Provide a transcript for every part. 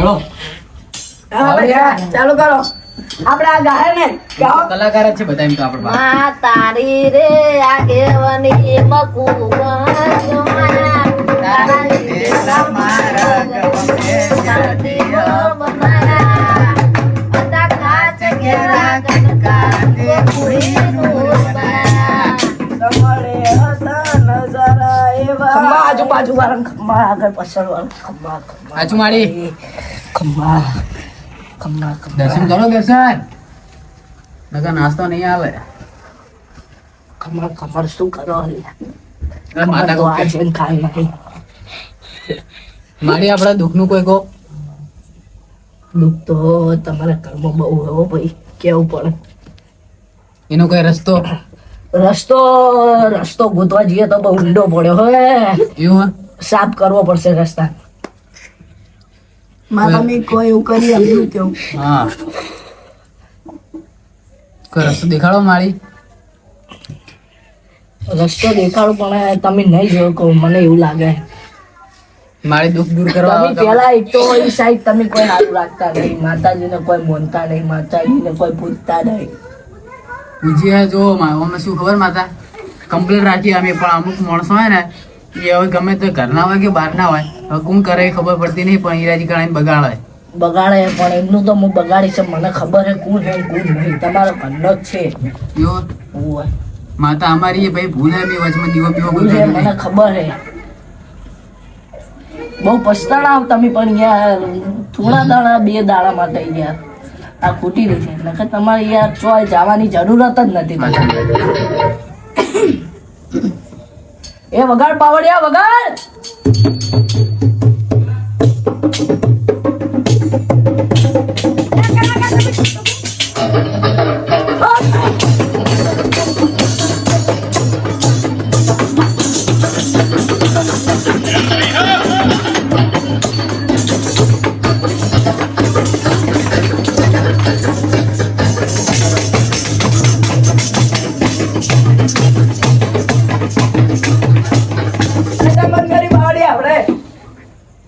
ચલો ચાલુ કરો. આપણે આ ગાય ને ગાઓ. કલાકાર જ છે બધા એમ તો આપણે પાસે. માં તારી રે આગેવાની મકુવા તારી રે મારા ગમે સાદીઓ બનાયા અતા કાચ કેરા ગનકા દે કુઈનું બનાયા તમારે હતા નજારા એવા. ખમ્મા આજુબાજુ વાળા ખમ્મા આગળ પાછળ વાળા ખમ્મા ખમ્મા આજુ માડી ખમ્મા ખમ્મા દર્શન કરો દર્શન નકર નાસ્તો નહીં આવે. ખમ્મા ખબર શું કરો અરે માતા તો કહું આ જેન ખાઈ નહીં. મારી આપણા દુઃખનું કોઈ કહો. દુઃખ તો તમારા કર્મ બહુ હો ભાઈ, કેવું પડે. એનો કોઈ રસ્તો રસ્તો ગોતવા જઈએ તો બહુ ઊંડો પડ્યો હવે. એવું હે? સાફ કરવો પડશે રસ્તા. મારા મમ્મી કોઈ એવું કરી આપ્યું કેવું. હા કોઈ રસ્તો દેખાડો મારી. રસ્તો દેખાડું પણ તમે નહીં જોયો કહું, મને એવું લાગે. મારી દુઃખ દૂર કરવા તમે પેલા એક તો એ સાઈડ તમે કોઈ સારું રાખતા નહીં, માતાજીને કોઈ મોનતા નહીં, માતાજીને કોઈ પૂજતા નહીં. પૂછીએ જો અમે શું ખબર માતા કમ્પ્લેટ રાખીએ અમે, પણ અમુક માણસો હોય ને એ હવે ગમે તો ઘરના હોય કે બહારના હોય, હવે કોણ કરે એ ખબર પડતી નહીં, પણ ઈરાજી કાઢીને બગાડે. બગાડે પણ એમનું તો હું બગાડી છે, મને ખબર છે કોણ છે કોણ નહીં. તમારો ઘરનો જ છે. જો ઓવે. માતા અમારી એ ભાઈ ભૂલ હે બી વચમાં દીવો બીવો ભૂલ છે, મને ખબર છે. બહુ પછતાણા તમે પણ યાર થોડા દાડા 2 દાડા માટે યાર આ ખોટી રહી છે. નકર તમારે યાર ચોય જવાની જરૂરત જ નથી. એ વગાડ પાવડિયા વગાડ.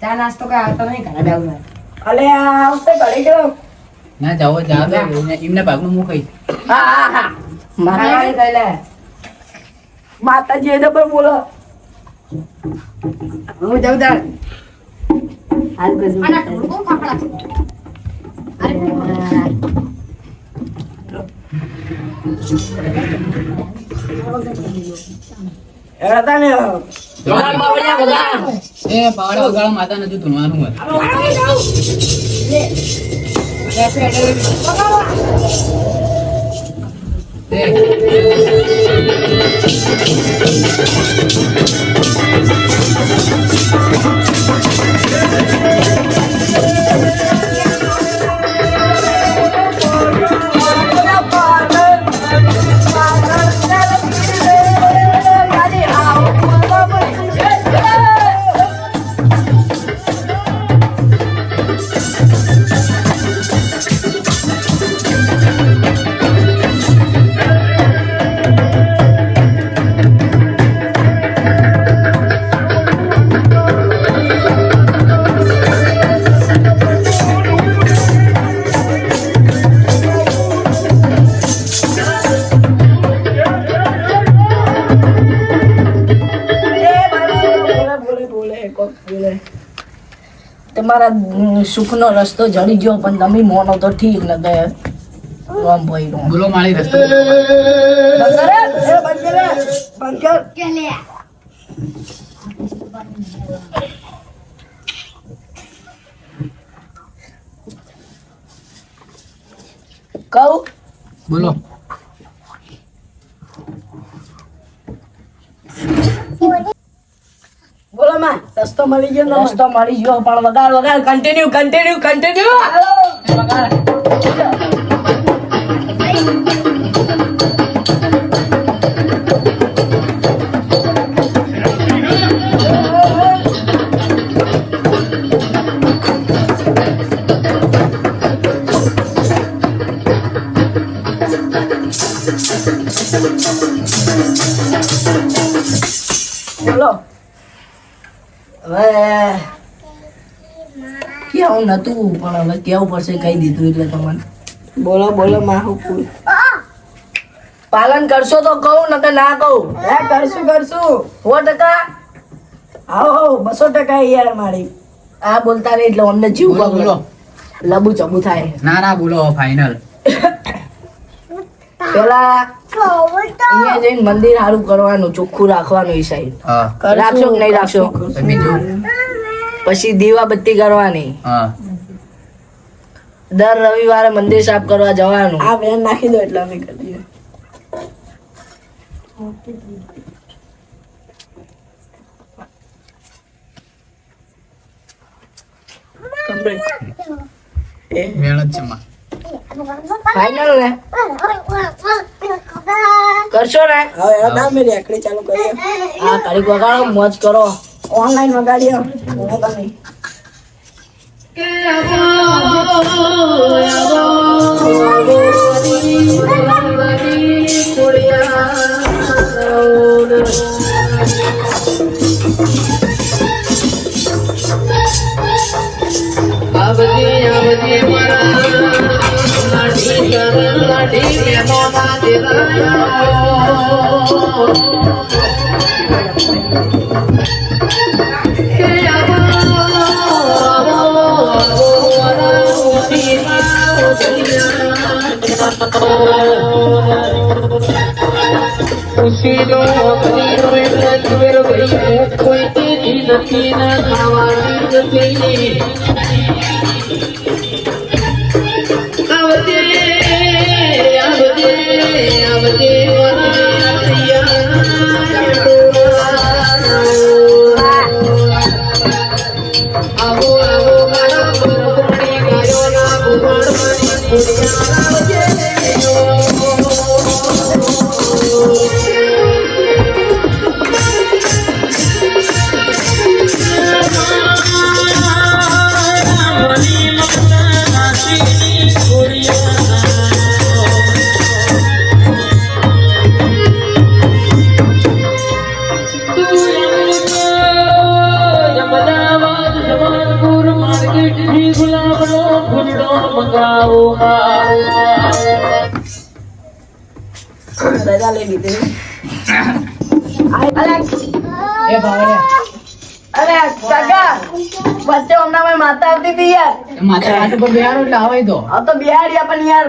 ચા નાસ્તો કઈ આવતો નહીં ઘરે બેવું અલે આ વખતે ઘરે ગયો. ના જાઓ જા તો એમના ભાગનું હું ખાઈશ. હા માતાજી એને પણ બોલો. હું જાઉં તાર આના ઢોલકો ફાફડા અરે એડા ને વગાડ પાવડિયા વગાડ. એ પાવડા વગાડો માતા નથી ધૂણવાનું હોય. તમારા સુખનો રસ્તો જડી ગયો પણ તમે મોનો તો ઠીક ન કે રામ ભાઈ નો બોલો મારી રસ્તો. કહું બોલો બોલો માં રસ્તો મળી ગયો. રસ્તો મળી ગયો પણ વગાડ વગાડ કન્ટિન્યુ કન્ટિન્યુ કન્ટિન્યુ વગાડ. બોલો હવે કેવું નતું પણ હવે કેવું પડશે કહી દીધું એટલે તમને બોલો બોલો માહુ પાલન કરશો તો કહું નકર ના કહું કરશું 100%. આવો 200% યાર મારી આ બોલતા નહીં એટલે અમને જીવ બોલો, બોલો. લબુ ચબુ થાય ના બોલો ફાઇનલ. પેલા અહીંયા જઈને મંદિર સારું કરવાનું ચોખ્ખું રાખવાનું એ સાઈડ હા રાખશો કે નહીં રાખશો બીજું પછી દીવા બત્તી કરવાની હા દર રવિવારે મંદિર સાફ કરવા જવાનું આ વેન નાખી દો એટલે અમે કરી દઈએ મેળ જ છે માં. ફાઇનલ ને કરશો ને હવે ના મેરી આકડી ચાલુ કરીએ હા કાળી વગાડો મોજ કરો ઓનલાઈન વગાડીએ રજા લઈ લીધી એ ભાવે અરે કાકા વચ્ચે હમણાં મારી માતા આવતી હતી યાર માતા હાથ ઉપર બેહાડો એટલે આવે તો આ તો બિહાડ્યા પણ યાર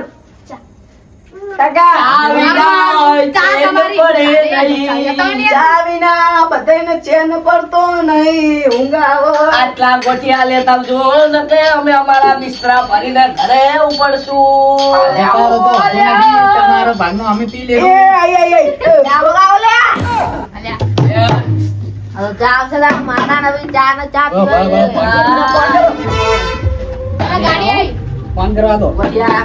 કાકા ચા વિના બધાને ચેન પડતો નહીં ઊંઘ આવો આટલા ગોઠિયા લેતા આવજો નકે અમે અમારા બિસ્તરા ભરીને ઘરે ઉપડશું લેતા તો તમારો ભાગનો અમે પી એ લેવું. આઈ આઈ આઈ ચા વગાવો લે હવે ચા છે તારા માના નવી ચા ને ચા બસ, બસ, બસ, પીવા ગાડી આવી ફોન કરવા દો. ગોઠિયા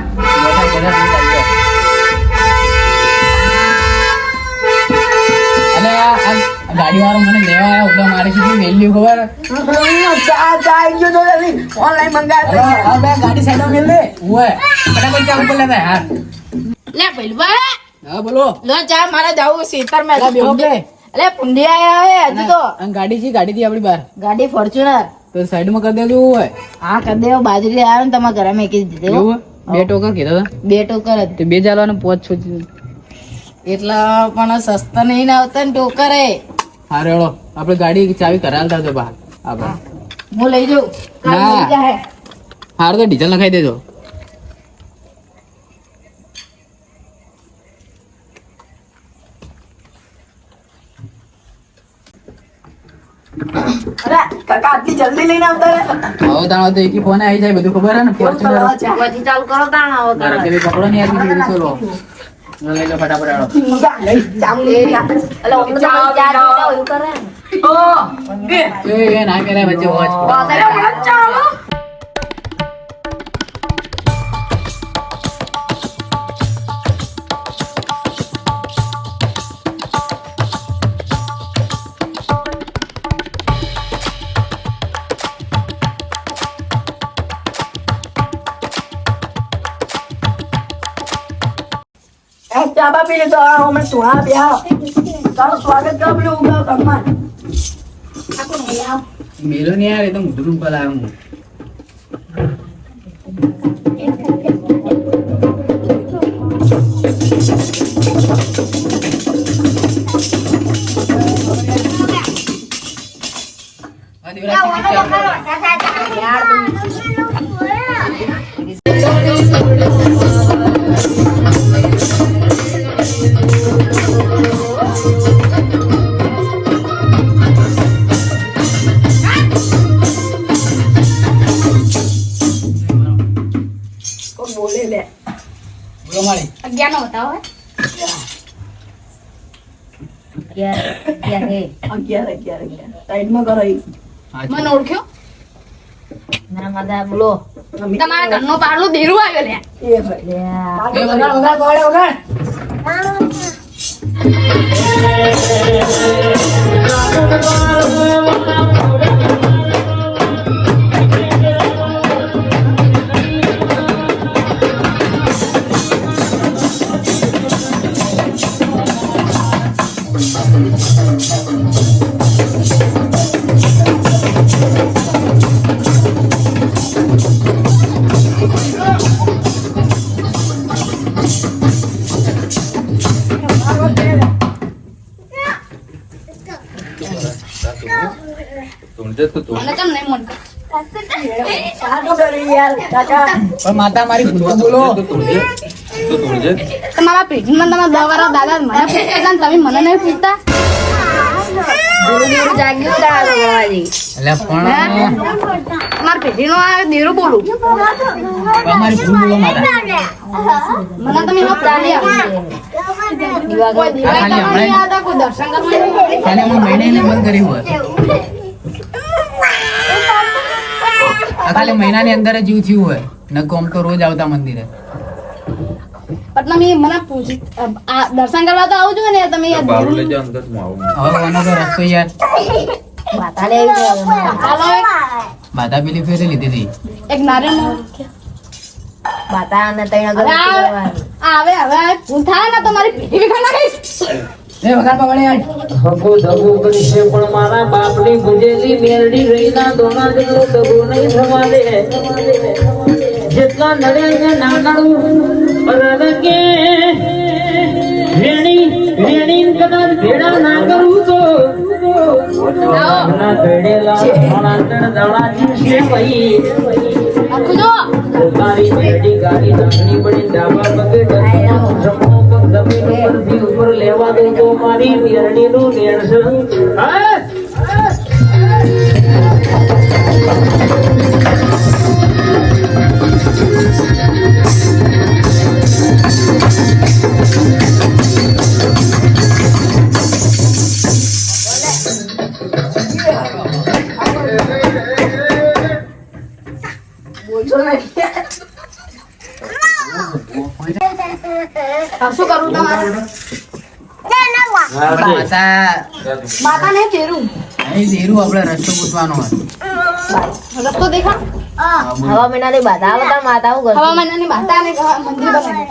અને આ ગાડી વાળો મને લેવા આવ્યો એટલે મારે કેટલી વેલ્યુ ખબર. ચા ચા આવી ગયો તો ઓનલાઈન મંગાવી હવે બે ગાડી સાઈડ મેલ દે ઓય ફટાફટ ચા ઉપર લેતા હા લે ભઈલભાઈ હા બોલો. લો ચા મારા જાવું સીતર મે લા, બેહો કે. અલે પુંડી આયા હે હજુ તો અને ગાડી છે ગાડી થી આપણી બહાર ગાડી ફોર્ચ્યુનર તો સાઈડ માં કરી દેજો હોય હા કરી દેવો બાજરી આવ્યો ને તમારા ઘરે મેકી દીધો એવું બે ટોકર કીધા હતા બે ટોકર જ તો બે ચાલવાનું પોચ છો એટલા પણ સસ્તા નહીં આવતા ને ટોકરે હા રેડો આપણે ગાડી ચાવી કરાવતા તો બહાર આપણે હું લઈ જાઉં કાલ ના. મળી જાહે. હાર તો ડીઝલ નખાઈ દેજો. અરે કાકા આટલી જલ્દી લઈને આવતા રે હવે તાણો તો એકી ફોન આવી જાય બધું ખબર હે ને ફોર્ચ્યુનર પછી ચાલુ કરો તાણ હવે મારા કરો. કે પકડો ને યાર બીજી ચલો લઈ લો ફટાફટ આવો. અલે ઓમ તો ચા પીતા હોય એવું કરે ને. એ ના કરે વચ્ચે વોચ ચાબા પી લીધો અમે સુણા પ્યા તારું સ્વાગત કરો પેલું ઉગાવ કમમાં મેલો ને યાર એ તો મુદ્દું પર આવ્યો હું આ દેવરાજ ચાલુ કરો. કોણ બોલે લે બોલો માળી. 11 નો બતાવો. 11 સાઈડમાં કરો ઈ. હા, મને ઓળખ્યો? તમારા ઘરનો પાડલો દેરું આવ્યો લે. એ ભાઈ વગાડ વગાડ વગાડ મને કેમ નહીં મળતો? સારું કર્યું યાર કાકા પણ માતા મારી ભૂલ તો બોલો. તમારા પેઢીમાં તમારા દવારા દાદા મને પૂછતા હતા ને તમે મને નહીં પૂછતા? એટલે પણ તમારા પેઢીનો આ દેરું બોલું. અમારી ભૂલ બોલો માતા. મને તમે એમાં પ્રાણી આપો. કોઈ દિવાળી કરવા નહીં આવતા, કોઈ દર્શન કરવા નહીં આવતા. ખાલી અમે મહિને બંધ કર્યું હોય. આ ખાલી મહિનાની અંદર જ જીવ થયું હોય. નકો આમ તો રોજ આવતા મંદિરે. પણ તમે મને પૂછી આ દર્શન કરવા તો આવજો ને તમે યાર. હવે કોનો તો રસ્તો યાર ચાલો બાધા પેલી ફેરી લીધી હતી. એક નારિયેળ હવે ભૂલ થાય ને તમારી પેઢી વિખા નાખીશ. એ વગાડ પકડે યાર. હગો ધગો કરશે પણ મારા બાપની ગુજેલી મેરડી રહીના દોણા જેટલો દગો નહીં થવા દે. જેટલા નડે છે નાનાડું રડકે વેણી કદાચ ભેડા ના કરું તો ના ભેડેલા ભણાતણ દાણા જીવશે ભાઈ. આખું જો તારી મેરડી ગાડી નાખની પડી ડાબા પગે ડરનો જમણો પગ જમીન ઉપરથી ઉપર લેવા દે તો મારી મેરડીનું નેણસું હા. બોલશો નહીં શું કરું તમારે? માતા માતા નહીં તેરું અહીં દેરું આપણે રસ્તો પૂછવાનો હોય. રસ્તો દેખા. હવા મહિનાની બાધા આવતા માતા હું હવા મહિનાની માતા અને મંદિર બનાવ્યું.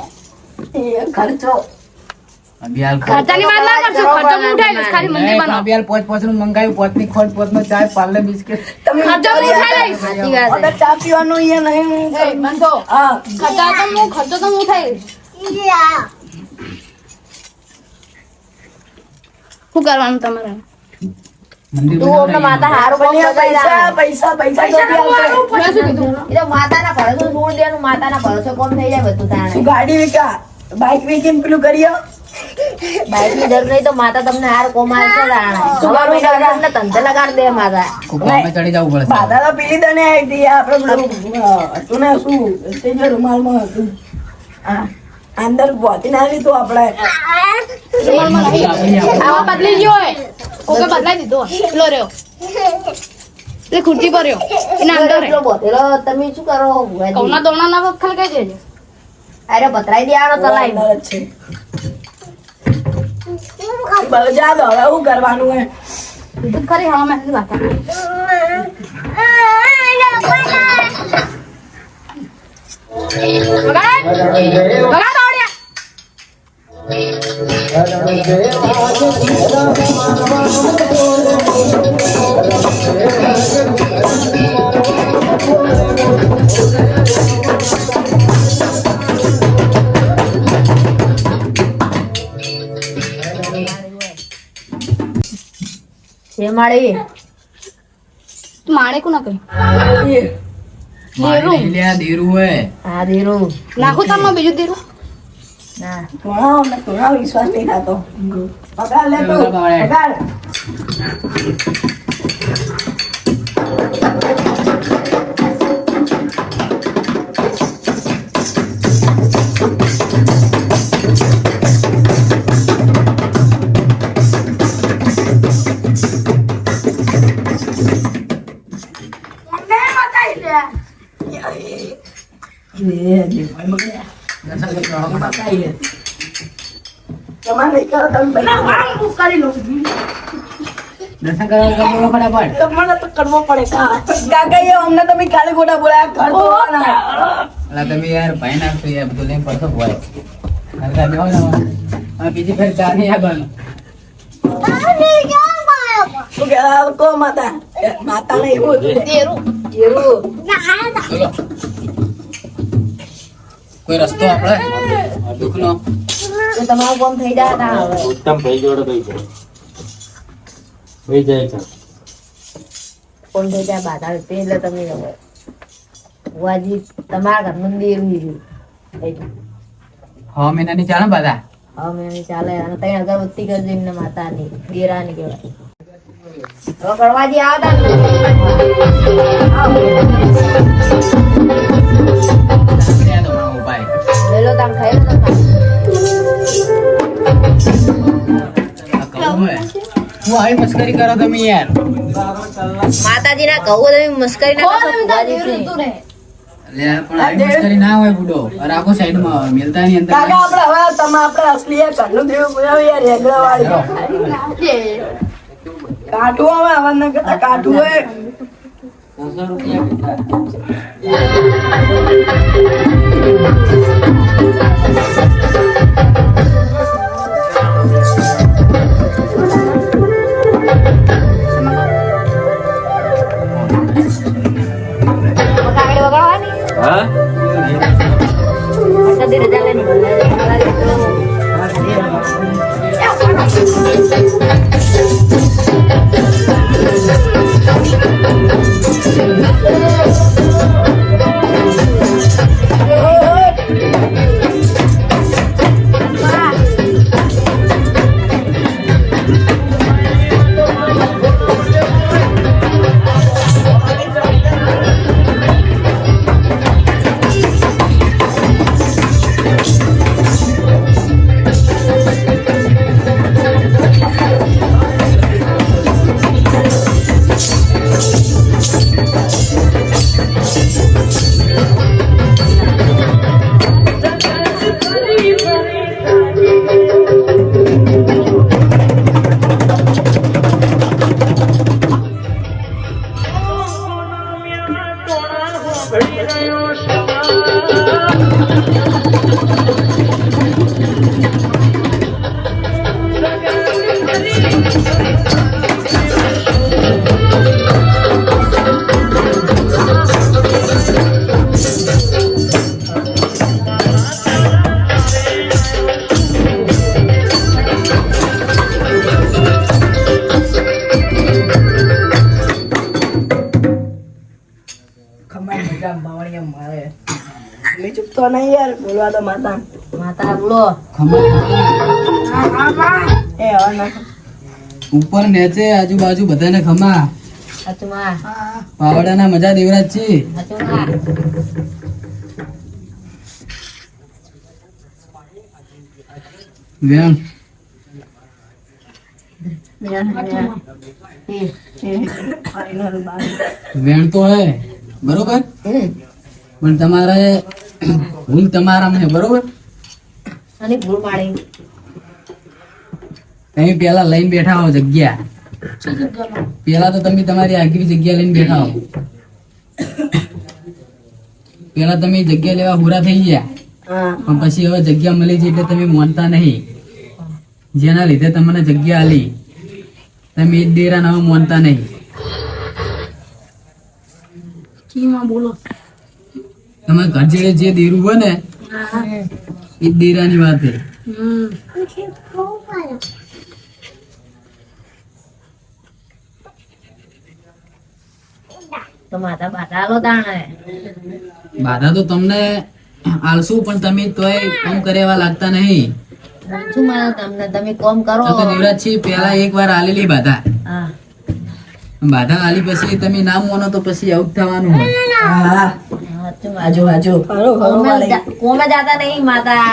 એ ખર્ચો અભિયાલ ખર્ચાની વાત ના કરશો. ખર્ચો હું ઉઠાવી લઈશ, ખાલી મંદિર બનાવો. અભિયાલ પોચ નું મંગાવ્યું. પોચ ની ખોટ, પોચ નો ચાય, પાર્લે બિસ્કિટ. તમે ખર્ચો હું ઉઠાવી લઈશ. સાચી વાત ઓર્ડર ચા પીવાનો અહીંયા નહીં એ બંધો. હા ખર્ચો તો હું ઉઠાવી લઈશ. શું કરવાનું તમારે? મંદિર તું આપણે માતા હારું કોમ પણ બતાવી પૈસા પૈસા પૈસા તો બી આવશે. મેં શું કીધું? એ તો માતાના ભરોસે છોડી દેવાનું, માતાના ભરોસે કોમ થઈ જાય બધું તાણે. તું ગાડી વેચા બાઈક વેચીને પેલું કરીએ બાઈકની જરૂર નહીં તો માતા તમને હાર કોમ આવશે તાણે. હવા મહિના તમને ધંધે લગાડ દે માતા. કોમે ચડી જવું પડશે. બાધા તો પેલી તને આવી હતી આપણે પેલું હતું ને શું તે જે રૂમાલમાં હતું હા અંદર બોતીને આવી તો આપણે રૂમાલમાં નહીં. આવા બદલી ગયો હોય. ઓકે બદલાઈ દીધો. પેલો રહ્યો. એટલે ખુરશી પર રહ્યો. એના અંદર એટલો બોતેલો તમે શું કરો? કૌના દોણા ના વખત ખાલી કહી દેજો. અરે પતરાઈ દેવાનો ચલાઈ. અંદર જ છે બસ જા દો, હવે શું કરવાનું હે કીધું ખરી હવા મહિનાની માતા. વગાડ. વગાડ આવડ્યા. શેમાળી તું માણે કોના કહ્યું મારી નહીં લ્યા, દેરું હોય. હા ધીરું નાખું તારમાં બીજું દીરું ના થોડા વિશ્વાસ નહીં થતો પગાર લે તું પગાર તમારે નહીં કરો તમે દર્શન કરવા બોલો ફટાફટ. તમારે તો કરવો પડે કાકા એ અમને તમે કાલે ખોટા બોલાયા ઘર ધોવાના અલા તમે યાર ભાઈ નાખશો યાર, બધું લઈને પડતો હોય. હલકા બેહો ને હવે. હવે બીજી ફેર ચા નહીં આપવાનું. શું કહેવાય? કો માતા માતાને એવું હતું દેરું એવું ચલો. કોઈ રસ્તો આપણે દુઃખનો? તો તમારું કામ થઈ જાય ના હવે ઉત્તમ ભાઈ જોડે થઈ જાય થઈ જાય છે કોણ થઈ જાય બાધા તે એટલે તમે હવે વાજી તમારા ઘરનું દેરું લીધું એટલે 6 મહિનાની ચાલે ને બધા. હવે મેં ચાલે અને તઈ અગરબત્તી કરજો એમને માતાની દેરાની કહેવાય હવે કરવાજી આવતા ને સાંભળ્યા તો મારો ઉપાય. લેલો તામ ખાઈ લો તમે આ કહું હે. હું આવી મસ્કરી કરો તમે યાર. માતાજીના કહું તમે મસ્કરી ના કરશો ફુવાજી દેરું થી. તું રે એટલે પણ આવી મસ્કરી ના હોય બુડો. અરે આખો સાઈડમાં આવે, મિલતા ની અંદર. કાકા આપણે હવે તમે આપણે અસલી આ ઘરનું દેવું બોલાવો યાર રેગડા વાળી કાઠું હવે આવા ના કરતા કાઠું હોય 500 રૂપિયા કેટલા? કાકડી વગાડવાની હા કદી રજા લઈને મેં ચૂકતો નહીં યાર બોલવા તો માતા માતા બોલો એ હવે ના ઉપર નેચે આજુબાજુ બધાને ખમા. અચમા પાવડાના મજા દેવરાજ છે. અચમા વેણ વેણ તો હે બરોબર, પણ તમારે ભૂલ તમારામાં હે બરોબર. અને ભૂલ પાડી તમે પેલા લઈને બેઠા હો જગ્યા. પેલા તો તમે તમારી આગવી જગ્યા લઈને બેઠા હો. પેલા તમે જગ્યા લેવા પૂરા થઈ ગયા, પણ પછી હવે જગ્યા મળી છે એટલે તમે માનતા નહીં. જેના લીધે તમને જગ્યા આલી તમે એ ડેરા હવે માનતા નહીં. તમારે ઘર જેડે જે દેરું હોય ને એ દેરાની વાત છે. તો માતા બાધા આલો તાણે બાધા તો તમને આલશું પણ તમે તોય કામ કર્યા લાગતા નહીં. શું માનો તમને તમે કોમ કરો આ તો દેવરાજજી પહેલા એકવાર આલેલી બાધા. હા બાધા આલી પછી તમે ના માનો તો પછી આવું જ થવાનું હોય. હા સાચું આજુ આજુ ખરું ખરું વાળી. કોમે જાતા નહીં માતા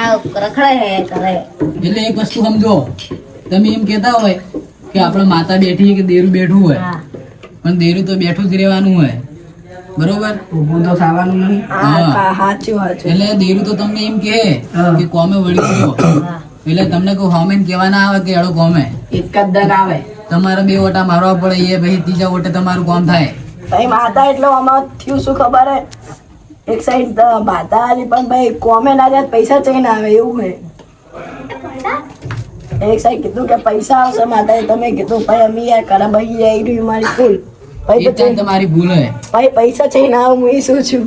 રખડે હે કરે એટલે એક વસ્તુ સમજો, તમે એમ કહેતા હોય કે આપણે માતા બેઠી કે દેરું બેઠું હોય, હા પણ દેરું તો બેઠું જ રહેવાનું હોય. બરોબર? ઊભું તો થવાનું નહીં. હા. હા સાચું સાચું. એટલે દેરું તો તમને એમ કહે હા. કે કોમે વળી ગયો, હા એટલે તમને કોઈ હોમેન કહેવા ના આવે કે એડો કોમે. એક જ દન આવે. તમારે 2 ઓટા મારવા પડે, એ પછી ત્રીજા ઓટે તમારું કામ થાય. ભાઈ માતા એટલે આમાં થયું શું ખબર હે, એક સાઈડ માતા આલી પણ ભાઈ કોમે ના જાય તો પૈસા ચઈ ના આવે એવું હે. એક સાઈડ કીધું કે પૈસા આવશે માતાએ, તમે કીધું ભાઈ અમે યાર કરા ભાઈ આવી રહ્યું મારી ભૂલ. ભાઈ એ તો જ તો તમારી ભૂલ હોય. ભાઈ પૈસા ચઈ ના આવે હું એ શું છું.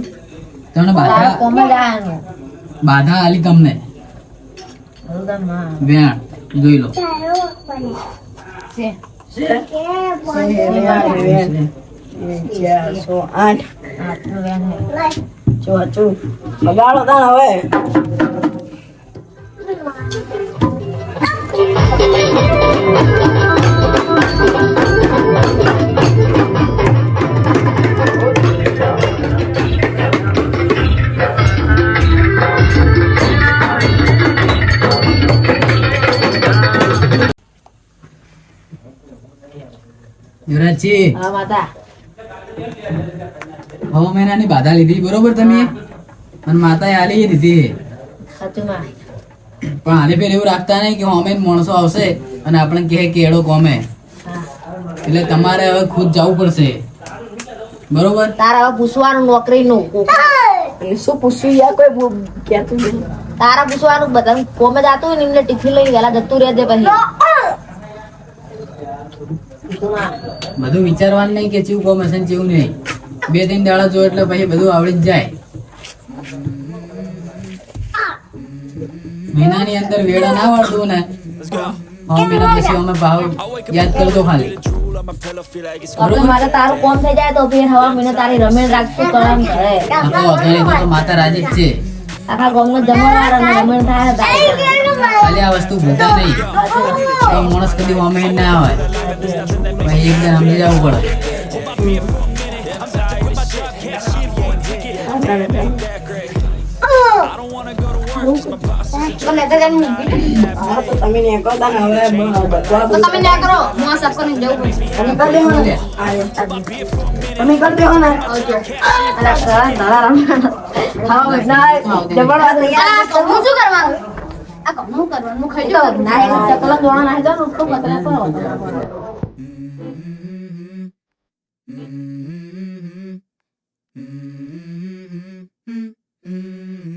તમને તારે બાધા કોમે જવાનું બાધા આલી તમને હલદમ હા વેણ જોઈ લો. છે. 408 હાથનું વેન હે ચોચું બગાડો તાણ હવે. યુવરાજજી, હા માતા 6 મહિનાની બાધા લીધી બરોબર તમે, અને માતાએ આલી દીધી. સાચું માં પણ આને ફેર એવું રાખતા નહીં કે હોમેન માણસો આવશે અને આપણે કહે કે એડો કોમે. હા એટલે તમારે હવે ખુદ જવું પડશે. બરોબર? તારે હવે પૂછવાનું નોકરીનું અને શું પૂછ્યું યાર કોઈ કહેતું નહીં. તારા પૂછવાનું બધા કોમે જાતું હોય ને એમને ટિફિન લઈને વહેલા જતું રહેજે પછી બધું વિચારવાનું નહીં કે ચેવું કોમ હશે ને ચેવું નહીં. 2-3 દાડા જો એટલે પછી બધું આવડી જ જાય. મહિનાની અંદર વેળા ના વાળતું ને, 6 મહિના પછી અમે ભાવ યાદ કરજો ખાલી. આપણે મારે તારું કોમ થઈ જાય તો ફેર હવા મહિને તારી રમેણ રાખશું કરમ કરે આ તો અઘારી તો માતા રાજી જ છે. આખા ગામનો જમણવાર અને રમેણ થાય તારે ખાલી આ વસ્તુ ભૂલતા નહીં. તો માણસ કદી હોમે ના આવે. ભાઈ એકદમ સમજી જવું પડે. તમે તો જઈને મૂકી. હા તો તમે નીકળો તાણ હવે બધવા તો તમે ના કરો, હું આ સબ કરીને જવું પડશે. તમે કરી દેવો ને. તમે કરી દેવો ને. આવજો. હા બેટા જબરવા તૈયાર. આ કમું શું કરવાનું? આ કમું કરવાનું? હું ખાઈ જાઉં. ના એ ચકલા દોણા નાખી દો ને ઉઠો પતરા કરો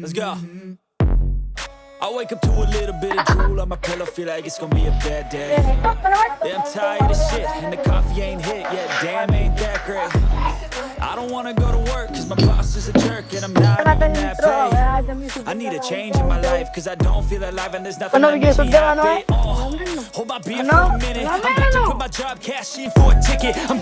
Let's go. I wake up to a little bit of drool on my pillow, feel like it's gonna be a bad day. Yeah, I'm tired of shit, and the coffee ain't hit yet. Damn, ain't that great. I don't wanna go to work, cause my boss is a jerk, and I'm not even that paid. I need a change in my life, cause I don't feel alive, and there's nothing that makes me happy. Hold my beer for a minute, I'm about to quit my job, cash in for a ticket. I'm